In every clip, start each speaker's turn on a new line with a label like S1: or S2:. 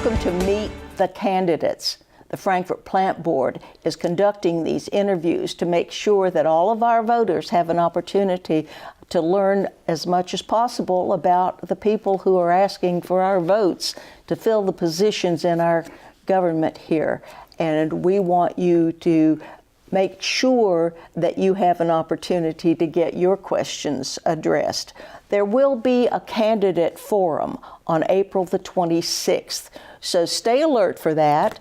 S1: Welcome to Meet the Candidates. The Frankfort Plant Board is conducting these interviews to make sure that all of our voters have an opportunity to learn as much as possible about the people who are asking for our votes to fill the positions in our government here. And we want you to make sure that you have an opportunity to get your questions addressed. There will be a candidate forum on April the 26th, so stay alert for that.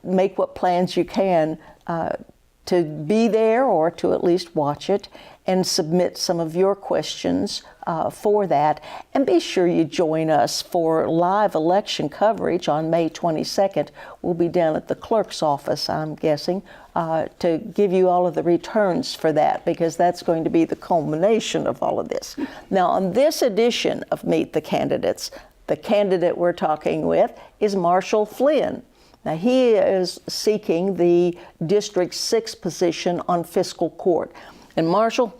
S1: Make what plans you can to be there or to at least watch it and submit some of your questions for that. And be sure you join us for live election coverage on May 22nd. We'll be down at the clerk's office, I'm guessing, to give you all of the returns for that, because that's going to be the culmination of all of this. Now, on this edition of Meet the Candidates, the candidate we're talking with is Marshall Flynn. Now, he is seeking the District 6 position on fiscal court. And Marshall,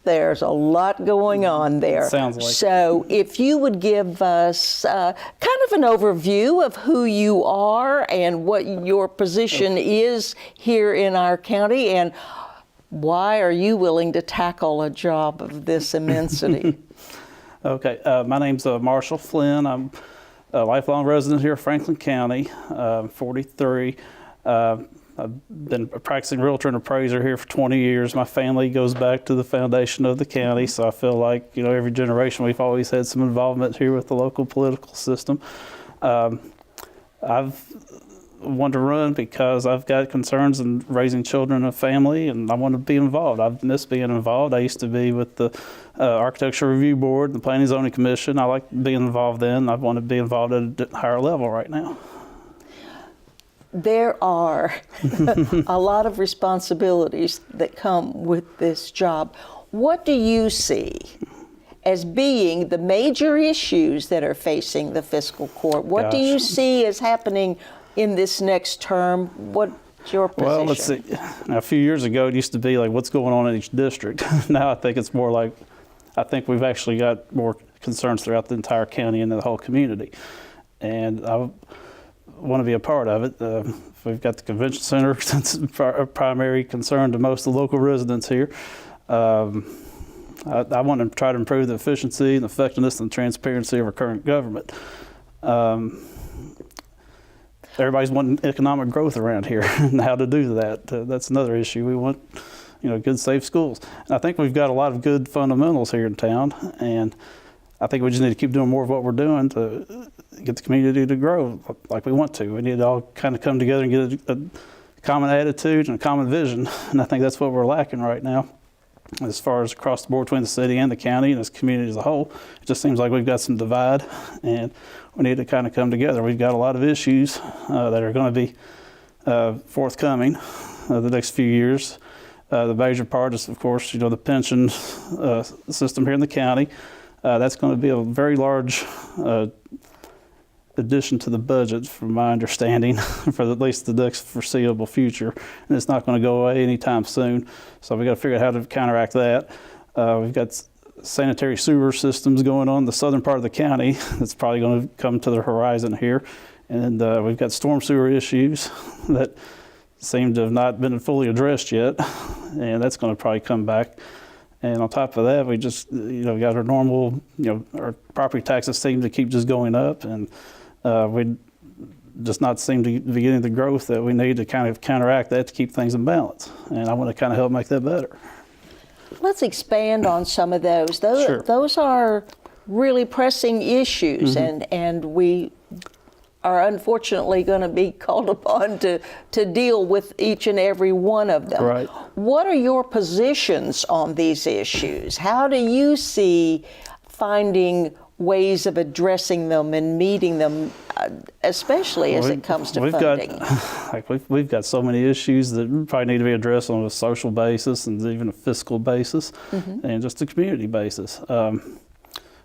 S1: there's a lot going on there.
S2: Sounds like.
S1: So if you would give us kind of an overview of who you are and what your position is here in our county, and why are you willing to tackle a job of this immensity?
S2: Okay, my name's Marshall Flynn. I'm a lifelong resident here of Franklin County, 43. I've been a practicing realtor and appraiser here for 20 years. My family goes back to the foundation of the county, so I feel like, you know, every generation we've always had some involvement here with the local political system. I've wanted to run because I've got concerns in raising children and a family, and I want to be involved. I've missed being involved. I used to be with the Architecture Review Board, the Planning and Zoning Commission. I like being involved then. I want to be involved at a higher level right now.
S1: There are a lot of responsibilities that come with this job. What do you see as being the major issues that are facing the fiscal court? What do you see as happening in this next term? What's your position?
S2: Well, let's see. Now, a few years ago, it used to be like, what's going on in each district? Now I think it's more like, I think we've actually got more concerns throughout the entire county and the whole community. And I want to be a part of it. We've got the convention center. That's a primary concern to most of the local residents here. I want to try to improve the efficiency and effectiveness and transparency of our current government. Everybody's wanting economic growth around here, and how to do that. That's another issue. We want, you know, good, safe schools. And I think we've got a lot of good fundamentals here in town, and I think we just need to keep doing more of what we're doing to get the community to grow like we want to. We need to all kind of come together and get a common attitude and a common vision, and I think that's what we're lacking right now as far as across the board between the city and the county and this community as a whole. It just seems like we've got some divide, and we need to kind of come together. We've got a lot of issues that are going to be forthcoming the next few years. The major part is, of course, you know, the pension system here in the county. That's going to be a very large addition to the budget, from my understanding, for at least the next foreseeable future, and it's not going to go away anytime soon. So we got to figure out how to counteract that. We've got sanitary sewer systems going on in the southern part of the county that's probably going to come to the horizon here, and we've got storm sewer issues that seem to have not been fully addressed yet, and that's going to probably come back. And on top of that, we just, you know, got our normal, you know, our property taxes seem to keep just going up, and we just not seem to be getting the growth that we need to kind of counteract that to keep things in balance. And I want to kind of help make that better.
S1: Let's expand on some of those.
S2: Sure.
S1: Those are really pressing issues, and we are unfortunately going to be called upon to deal with each and every one of them.
S2: Right.
S1: What are your positions on these issues? How do you see finding ways of addressing them and meeting them, especially as it comes to funding?
S2: We've got so many issues that probably need to be addressed on a social basis and even a fiscal basis, and just a community basis. You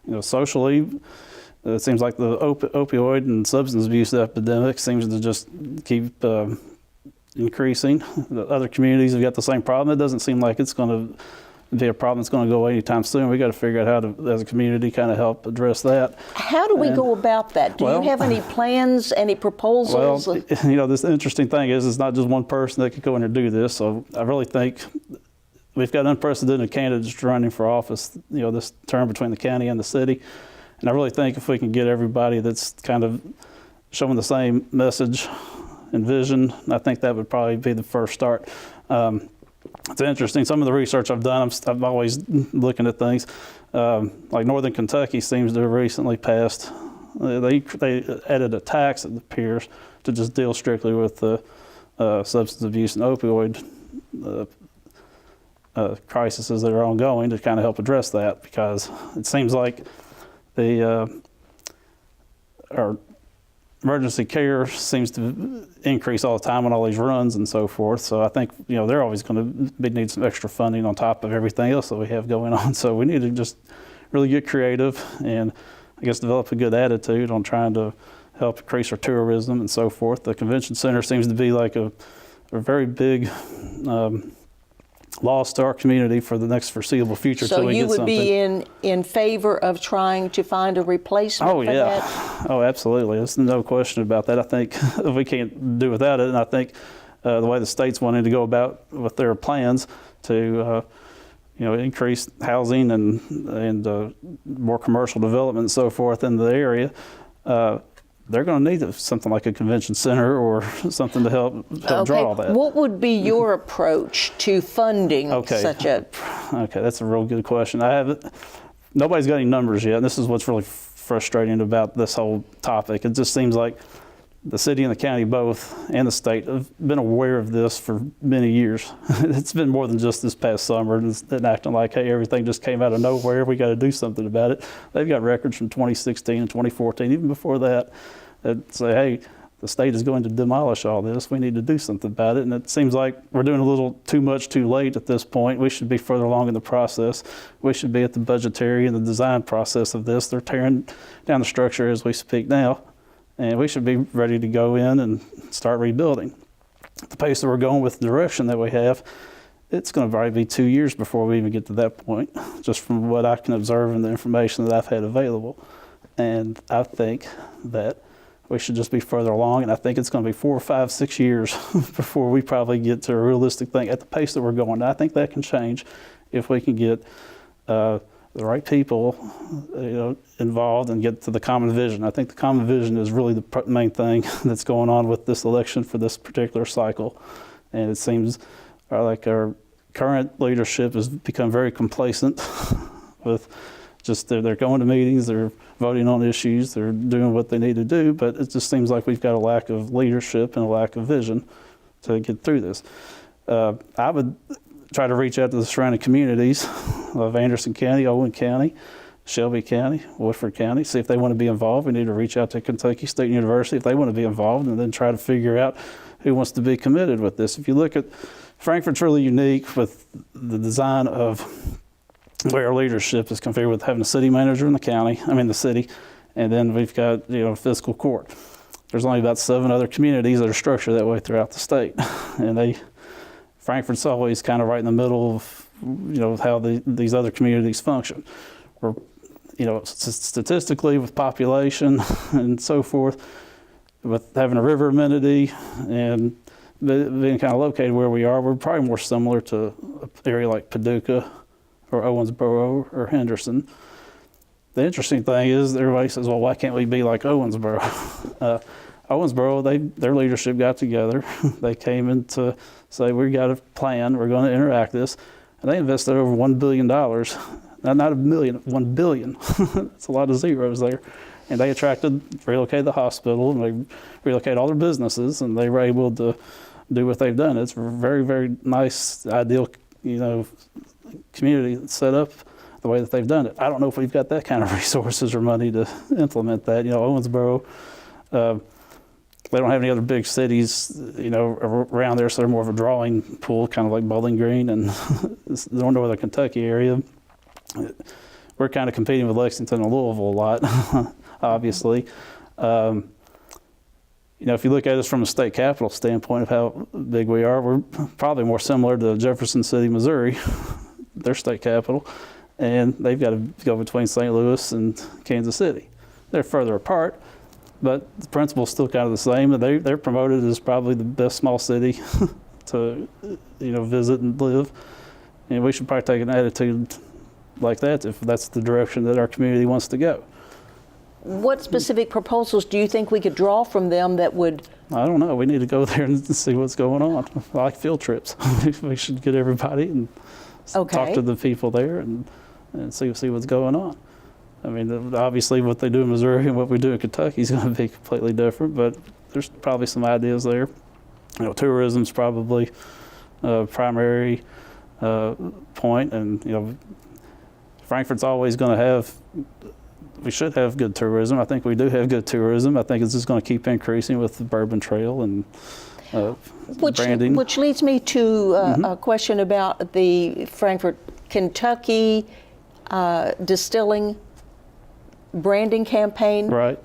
S2: know, socially, it seems like the opioid and substance abuse epidemic seems to just keep increasing. The other communities have got the same problem. It doesn't seem like it's going to be a problem that's going to go away anytime soon. We got to figure out how to, as a community, kind of help address that.
S1: How do we go about that? Do you have any plans, any proposals?
S2: Well, this interesting thing is it's not just one person that could go in and do this. So I really think we've got unprecedented candidates running for office, this term between the county and the city. And I really think if we can get everybody that's kind of showing the same message and vision, I think that would probably be the first start. It's interesting. Some of the research I've done, I'm always looking at things. Like Northern Kentucky seems to have recently passed. They added a tax, it appears, to just deal strictly with the substance abuse and opioid crises that are ongoing to kind of help address that, because it seems like our emergency care seems to increase all the time on all these runs and so forth. So I think, they're always going to need some extra funding on top of everything else that we have going on. So we need to just really get creative and I guess develop a good attitude on trying to help increase our tourism and so forth. The convention center seems to be like a very big loss to our community for the next foreseeable future.
S1: So
S2: we
S1: you
S2: get
S1: would
S2: something.
S1: be in favor of trying to find a replacement for that?
S2: Oh, absolutely. There's no question about that. I think we can't do without it. And I think the way the state's wanting to go about with their plans to increase housing and more commercial development and so forth in the area, they're going to need something like a convention center or something to help draw that.
S1: What would be your approach to funding such a?
S2: Okay, that's a real good question. Nobody's got any numbers yet. And this is what's really frustrating about this whole topic. It just seems like the city and the county both and the state have been aware of this for many years. It's been more than just this past summer and acting like, hey, everything just came out of nowhere. We got to do something about it. They've got records from 2016 and 2014, even before that say, hey, the state is going to demolish all this. We need to do something about it. And it seems like we're doing a little too much too late at this point. We should be further along in the process. We should be at the budgetary and the design process of this. They're tearing down the structure as we speak now. And we should be ready to go in and start rebuilding. At the pace that we're going with the direction that we have, it's going to probably be 2 years before we even get to that point, just from what I can observe and the information that I've had available. And I think that we should just be further along. And I think it's going to be 4, 5, 6 years before we probably get to a realistic thing at the pace that we're going. And I think that can change if we can get the right people, involved and get to the common vision. I think the common vision is really the main thing that's going on with this election for this particular cycle. And it seems like our current leadership has become very complacent with just they're going to meetings, they're voting on issues, they're doing what they need to do, but it just seems like we've got a lack of leadership and a lack of vision to get through this. I would try to reach out to the surrounding communities of Anderson County, Owen County, Shelby County, Woodford County, see if they want to be involved. We need to reach out to Kentucky State University if they want to be involved, and then try to figure out who wants to be committed with this. If you look at Frankfort's really unique with the design of where our leadership is configured with having a city manager in the city, and then we've got fiscal court. There's only about 7 other communities that are structured that way throughout the state, and Frankfort's always kind of right in the middle of how these other communities function. We're statistically with population and so forth, with having a river amenity and being kind of located where we are, we're probably more similar to an area like Paducah or Owensboro or Henderson. The interesting thing is everybody says, well, why can't we be like Owensboro? Owensboro, their leadership got together. They came in to say, we got a plan, we're going to interact this. And they invested over $1 billion. Not a million, $1 billion. That's a lot of zeros there. And they relocated the hospital, and they relocated all their businesses, and they were able to do what they've done. It's a very, very nice, ideal, community set up the way that they've done it. I don't know if we've got that kind of resources or money to implement that. Owensboro, they don't have any other big cities, around there, so they're more of a drawing pool, kind of like Bowling Green and the northern Kentucky area. We're kind of competing with Lexington and Louisville a lot, obviously. If you look at us from a state capital standpoint of how big we are, we're probably more similar to Jefferson City, Missouri, their state capital, and they've got to go between St. Louis and Kansas City. They're further apart, but the principle's still kind of the same. They're promoted as probably the best small city to visit and live, and we should probably take an attitude like that if that's the direction that our community wants to go.
S1: What specific proposals do you think we could draw from them that would?
S2: I don't know. We need to go there and see what's going on. I like field trips. We should get everybody and talk to the people there and see what's going on. I mean, obviously what they do in Missouri and what we do in Kentucky is going to be completely different, but there's probably some ideas there. Tourism's probably a primary point, and Frankfort's always going to have. We should have good tourism. I think we do have good tourism. I think it's just going to keep increasing with the Bourbon Trail and branding.
S1: Which leads me to a question about the Frankfort, Kentucky distilling branding campaign.
S2: Right.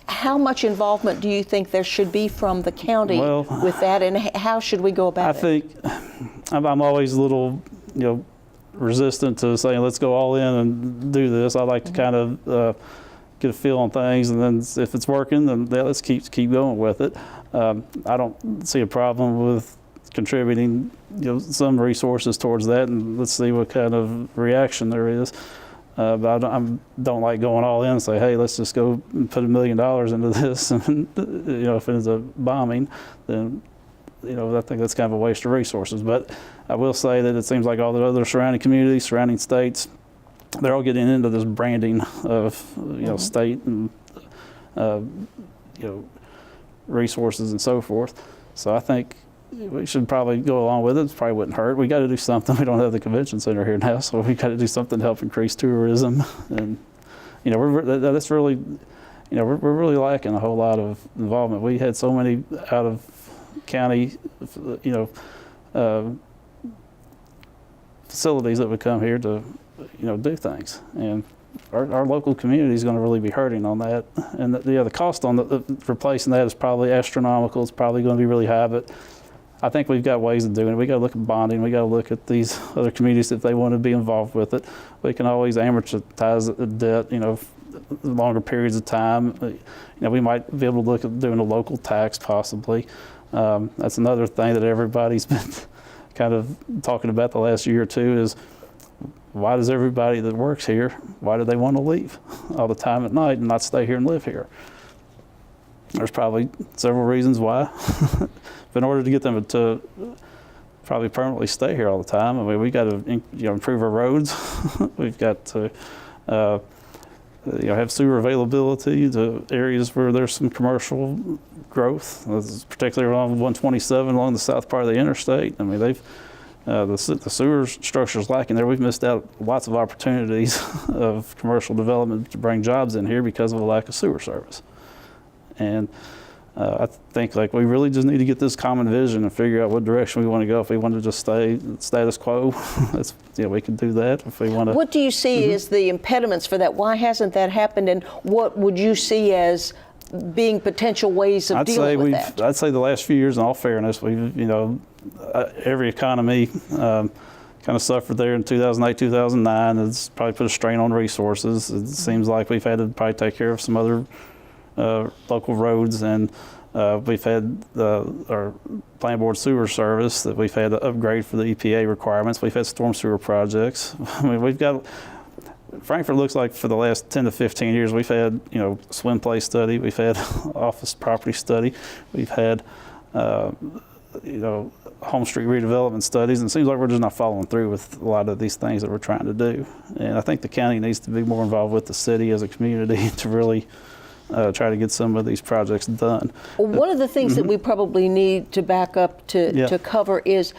S1: How much involvement do you think there should be from the county with that, and how should we go about it?
S2: I think I'm always a little, resistant to saying let's go all in and do this. I like to kind of get a feel on things, and then if it's working, then let's keep going with it. I don't see a problem with contributing some resources towards that, and let's see what kind of reaction there is. But I don't like going all in and say, hey, let's just go and put $1 million into this, and if it ends up bombing, then I think that's kind of a waste of resources. But I will say that it seems like all the other surrounding communities, surrounding states, they're all getting into this branding of state and resources and so forth. So I think we should probably go along with it. It probably wouldn't hurt. We got to do something. We don't have the convention center here now, so we got to do something to help increase tourism. And that's really, we're really lacking a whole lot of involvement. We had so many out of county, facilities that would come here to, do things, and our local community is going to really be hurting on that. And the cost on replacing that is probably astronomical. It's probably going to be really high, but I think we've got ways of doing it. We got to look at bonding. We got to look at these other communities if they want to be involved with it. We can always amortize the debt, longer periods of time. We might be able to look at doing a local tax possibly. That's another thing that everybody's been kind of talking about the last year or two is, why does everybody that works here, why do they want to leave all the time at night and not stay here and live here? There's probably several reasons why. But in order to get them to probably permanently stay here all the time, I mean, we got to improve our roads. We've got to have sewer availability to areas where there's some commercial growth, particularly along 127 along the south part of the interstate. I mean, the sewer structure is lacking there. We've missed out lots of opportunities of commercial development to bring jobs in here because of a lack of sewer service. And I think we really just need to get this common vision and figure out what direction we want to go. If we want to just stay status quo, we can do that. If we want to.
S1: What do you see as the impediments for that? Why hasn't that happened? And what would you see as being potential ways of dealing with that?
S2: I'd say the last few years, in all fairness, we've every economy kind of suffered there in 2008, 2009. It's probably put a strain on resources. It seems like we've had to probably take care of some other local roads, and we've had our Plan Board sewer service that we've had to upgrade for the EPA requirements. We've had storm sewer projects. I mean, we've got, Frankfort looks like for the last 10 to 15 years, we've had, swim play study, we've had office property study, we've had, home street redevelopment studies, and it seems like we're just not following through with a lot of these things that we're trying to do. And I think the county needs to be more involved with the city as a community to really try to get some of these projects done.
S1: One of the things that we probably need to back up to cover is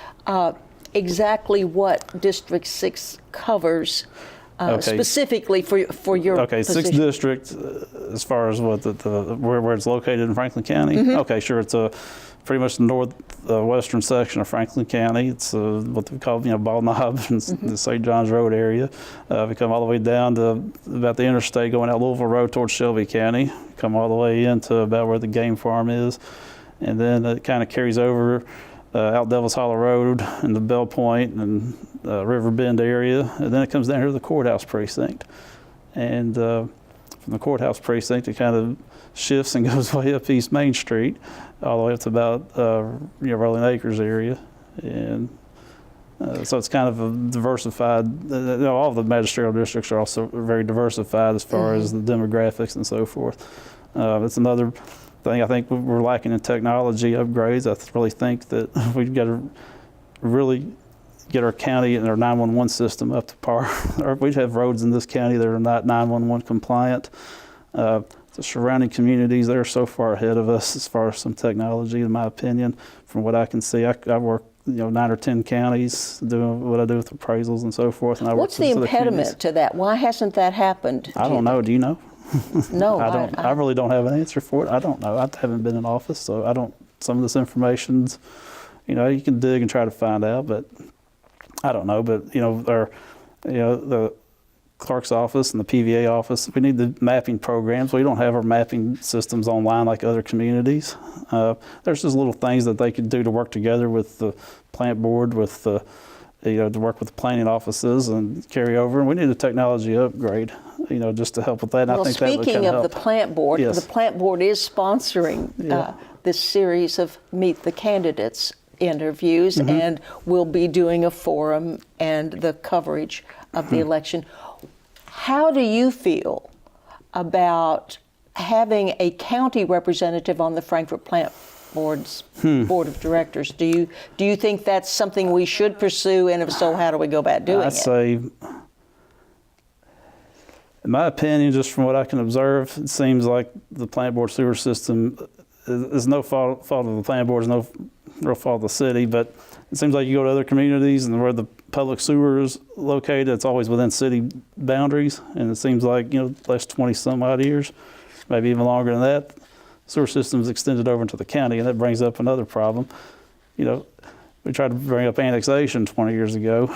S1: exactly what District 6 covers specifically for your position. 6th District,
S2: as far as what where it's located in Franklin County. Okay, sure. It's pretty much the northwestern section of Franklin County. It's what they call Bald Knob and the St. John's Road area. We come all the way down to about the interstate going out Louisville Road towards Shelby County. Come all the way into about where the game farm is, and then it kind of carries over out Devil's Hollow Road and the Bell Point and River Bend area, and then it comes down here to the courthouse precinct. And from the courthouse precinct, it kind of shifts and goes way up East Main Street, all the way up to about Rolling Acres area. And so it's kind of a diversified, all of the magisterial districts are also very diversified as far as the demographics and so forth. It's another thing I think we're lacking in technology upgrades. I really think that we've got to really get our county and our 911 system up to par. We have roads in this county that are not 911 compliant. The surrounding communities, they're so far ahead of us as far as some technology, in my opinion. From what I can see, I work 9 or 10 counties doing what I do with appraisals and so forth. And
S1: What's the impediment to that? Why hasn't that happened?
S2: I don't know. Do you know?
S1: No,
S2: I don't. I really don't have an answer for it. I don't know. I haven't been in office, so I don't. Some of this information's, you can dig and try to find out, but I don't know. But the clerk's office and the PVA office, we need the mapping programs. We don't have our mapping systems online like other communities. There's just little things that they could do to work together with the plant board, with the to work with the planning offices and carry over. And we need a technology upgrade, just to help with that. And
S1: well,
S2: I think that would
S1: speaking of
S2: help.
S1: the plant board,
S2: Yes.
S1: the plant board is sponsoring this series of Meet the Candidates interviews, and we'll be doing a forum and the coverage of the election. How do you feel about having a county representative on the Frankfort Plant Board's board of directors? Do you think that's something we should pursue, and if so, how do we go about doing it?
S2: I'd say, in my opinion, just from what I can observe, it seems like the plant board sewer system is no fault of the plant board, is no real fault of the city, but it seems like you go to other communities and where the public sewer is located, it's always within city boundaries, and it seems like, the last 20 some odd years, maybe even longer than that, sewer system's extended over into the county, and that brings up another problem. We tried to bring up annexation 20 years ago.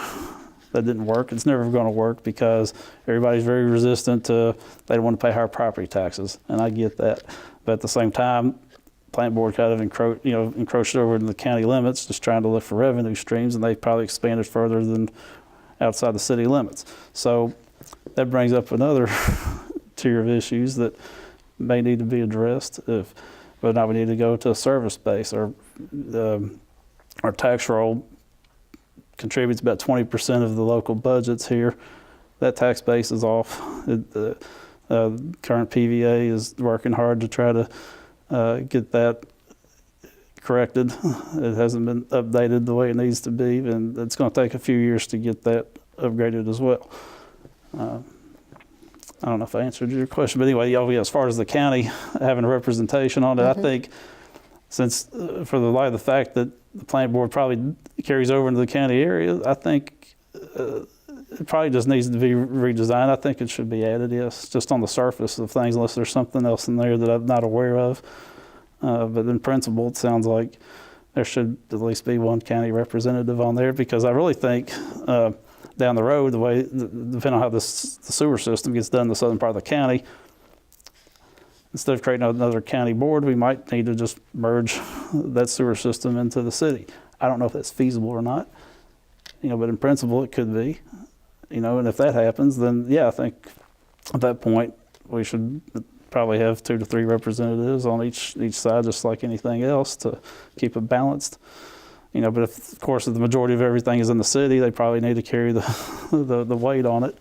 S2: That didn't work. It's never going to work because everybody's very resistant to, they don't want to pay higher property taxes, and I get that. But at the same time, plant board kind of encroached over into the county limits, just trying to look for revenue streams, and they probably expanded further than outside the city limits. So that brings up another tier of issues that may need to be addressed, if whether or not we need to go to a service base. Or our tax roll contributes about 20% of the local budgets here. That tax base is off. The current PVA is working hard to try to get that corrected. It hasn't been updated the way it needs to be, and it's going to take a few years to get that upgraded as well. I don't know if I answered your question, but anyway, as far as the county having a representation on it, I think since for the light of the fact that the plant board probably carries over into the county area, I think it probably just needs to be redesigned. I think it should be added, yes, just on the surface of things, unless there's something else in there that I'm not aware of. But in principle, it sounds like there should at least be one county representative on there, because I really think down the road, depending on how the sewer system gets done in the southern part of the county, instead of creating another county board, we might need to just merge that sewer system into the city. I don't know if that's feasible or not, but in principle it could be, and if that happens, then yeah, I think at that point we should probably have 2 to 3 representatives on each side, just like anything else, to keep it balanced. But if, of course, if the majority of everything is in the city, they probably need to carry the weight on it.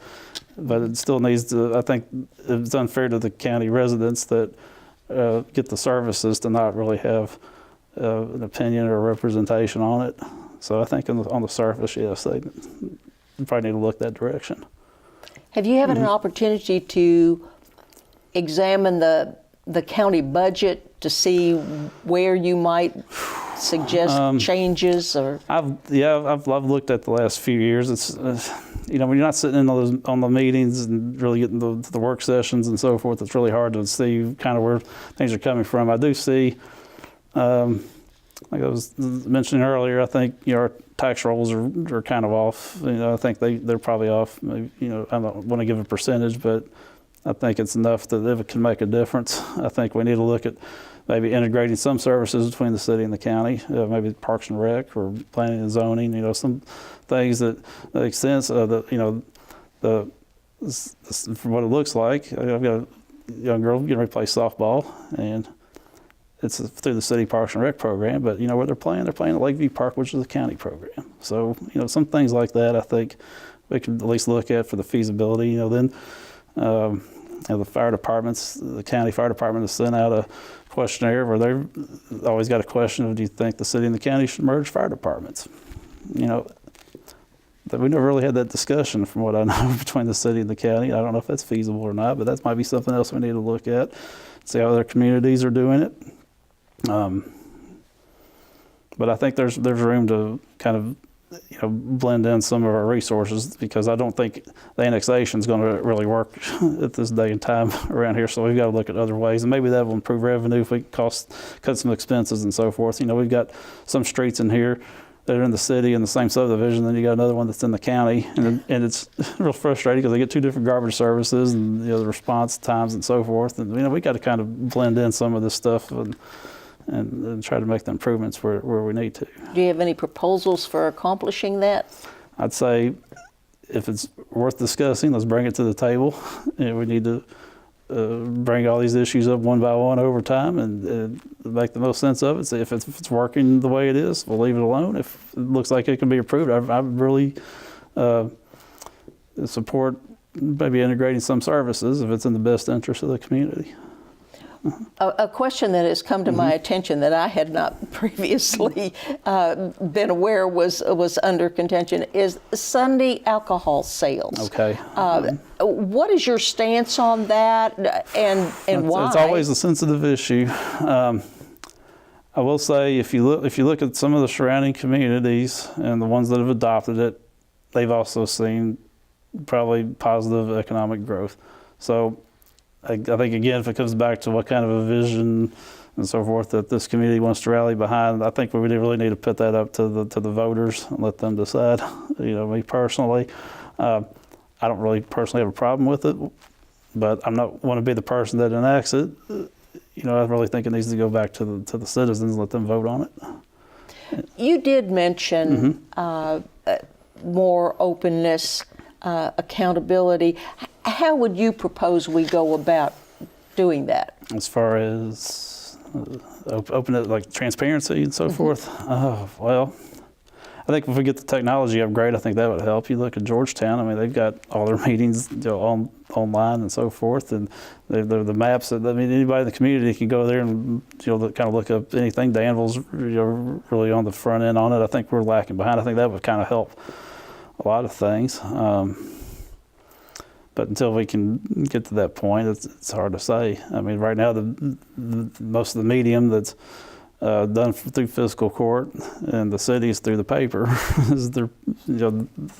S2: But it still needs to, I think it's unfair to the county residents that get the services to not really have an opinion or representation on it. So I think on the surface, yes, they probably need to look that direction.
S1: Have you had an opportunity to examine the county budget to see where you might suggest changes? Or
S2: I've looked at the last few years. It's when you're not sitting in on the meetings and really getting the work sessions and so forth, it's really hard to see kind of where things are coming from. I do see, like I was mentioning earlier, I think our tax rolls are kind of off. I think they're probably off. Maybe, I don't want to give a percentage, but I think it's enough that it can make a difference. I think we need to look at maybe integrating some services between the city and the county, maybe Parks and Rec or planning and zoning, some things that make sense. From what it looks like, I've got a young girl getting ready to play softball, and it's through the city Parks and Rec program, but where they're playing at Lakeview Park, which is a county program. So, some things like that I think we can at least look at for the feasibility. Then the fire departments, the county fire department has sent out a questionnaire where they've always got a question of, do you think the city and the county should merge fire departments? That we never really had that discussion from what I know between the city and the county. I don't know if that's feasible or not, but that might be something else we need to look at, see how other communities are doing it. But I think there's room to kind of blend in some of our resources, because I don't think the annexation is going to really work at this day and time around here. So we've got to look at other ways, and maybe that will improve revenue if we cut some expenses and so forth. We've got some streets in here that are in the city in the same subdivision, then you got another one that's in the county, and it's real frustrating because they get two different garbage services and the response times and so forth. And we got to kind of blend in some of this stuff and try to make the improvements where we need to.
S1: Do you have any proposals for accomplishing that?
S2: I'd say if it's worth discussing, let's bring it to the table. We need to bring all these issues up one by one over time and make the most sense of it. So if it's working the way it is, we'll leave it alone. If it looks like it can be improved, I really support maybe integrating some services if it's in the best interest of the community.
S1: A question that has come to my attention that I had not previously been aware was under contention is Sunday alcohol sales.
S2: Okay.
S1: What is your stance on that, and why?
S2: It's always a sensitive issue. I will say, if you look at some of the surrounding communities and the ones that have adopted it, they've also seen probably positive economic growth. So I think, again, if it comes back to what kind of a vision and so forth that this community wants to rally behind, I think we really need to put that up to the voters and let them decide. Me personally, I don't really personally have a problem with it, but I'm not want to be the person that enacts it. I really think it needs to go back to the citizens and let them vote on it.
S1: You did mention more openness, accountability. How would you propose we go about doing that?
S2: As far as open it, like transparency and so forth? Well, I think if we get the technology upgrade, I think that would help. You look at Georgetown, they've got all their meetings online and so forth, and the maps. Anybody in the community can go there and kind of look up anything. Danville's really on the front end on it. I think we're lacking behind. I think that would kind of help a lot of things. But until we can get to that point, it's hard to say. Right now, the most of the medium that's done through fiscal court and the cities through the paper is a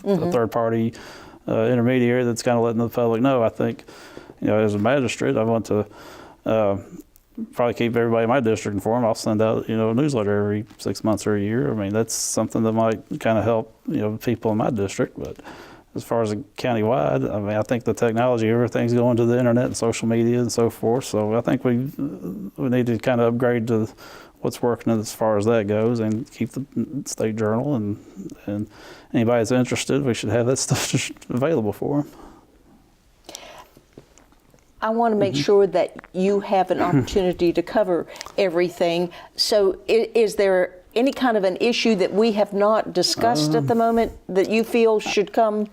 S2: third-party intermediary that's kind of letting the public know. I think, as a magistrate, I want to probably keep everybody in my district informed. I'll send out, a newsletter every 6 months or a year. That's something that might kind of help, people in my district. But as far as county-wide, I think the technology, everything's going to the internet and social media and so forth. So I think we need to kind of upgrade to what's working as far as that goes, and keep the State Journal, and anybody that's interested, we should have that stuff just available for them.
S1: I want to make sure that you have an opportunity to cover everything. So is there any kind of an issue that we have not discussed at the moment that you feel should come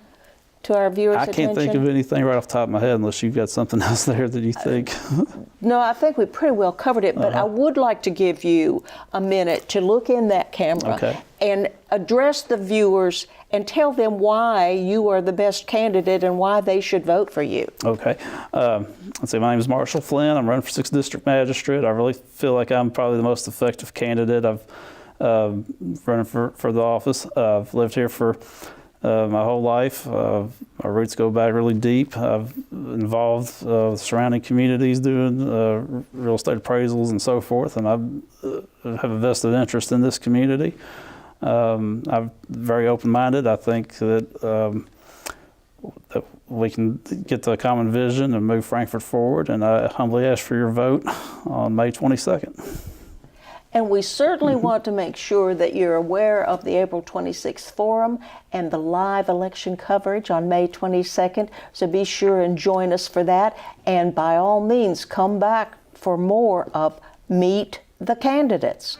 S1: to our viewers' attention?
S2: I can't think of anything right off the top of my head unless you've got something else there that you think.
S1: No, I think we pretty well covered it, but I would like to give you a minute to look in that camera and address the viewers and tell them why you are the best candidate and why they should vote for you.
S2: Okay. Let's see, my name is Marshall Flynn. I'm running for 6th District Magistrate. I really feel like I'm probably the most effective candidate. I've running for the office. I've lived here for my whole life. My roots go back really deep. I've involved surrounding communities doing real estate appraisals and so forth, and I have a vested interest in this community. I'm very open-minded. I think that we can get the common vision and move Frankfurt forward. And I humbly ask for your vote on May 22nd.
S1: And we certainly want to make sure that you're aware of the April 26th forum and the live election coverage on May 22nd. So be sure and join us for that. And by all means, come back for more of Meet the Candidates.